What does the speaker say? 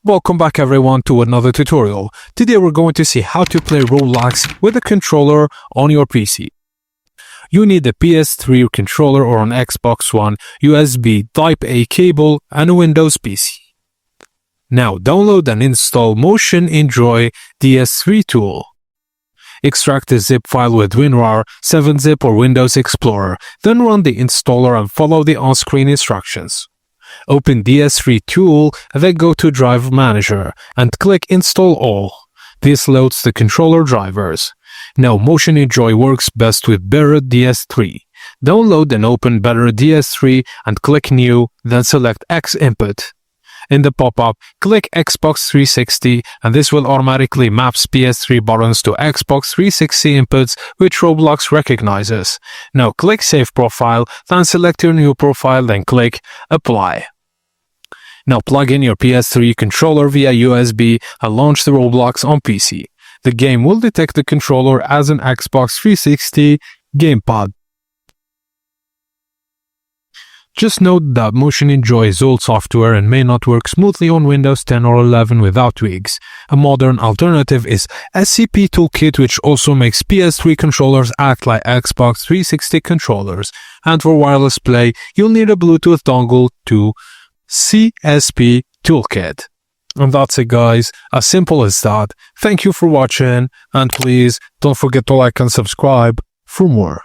Welcome back everyone to another tutorial. Today we're going to see how to play Roblox with a controller on your PC. You need a PS3 controller or an Xbox One, USB Type-A cable and a Windows PC. Now download and install Motion Enjoy DS3 tool. Extract a zip file with WinRAR, 7-zip or Windows Explorer, then run the installer and follow the on-screen instructions. Open DS3 tool, then go to Drive Manager and click Install All. This loads the controller drivers. Now Motion Enjoy works best with Better DS3. Download and open Better DS3 and click New, then select X Input. In the pop-up, click Xbox 360 and this will automatically map PS3 buttons to Xbox 360 inputs which Roblox recognizes. Now click Save Profile, then select your new profile, then click Apply. Now plug in your PS3 controller via USB and launch the Roblox on PC. The game will detect the controller as an Xbox 360 gamepad. Just note that Motion Enjoy is old software and may not work smoothly on Windows 10 or 11 without tweaks. A modern alternative is SCP Toolkit, which also makes PS3 controllers act like Xbox 360 controllers. And for wireless play, you'll need a Bluetooth dongle to CSP Toolkit. And that's it guys, as simple as that. Thank you for watching and please don't forget to like and subscribe for more.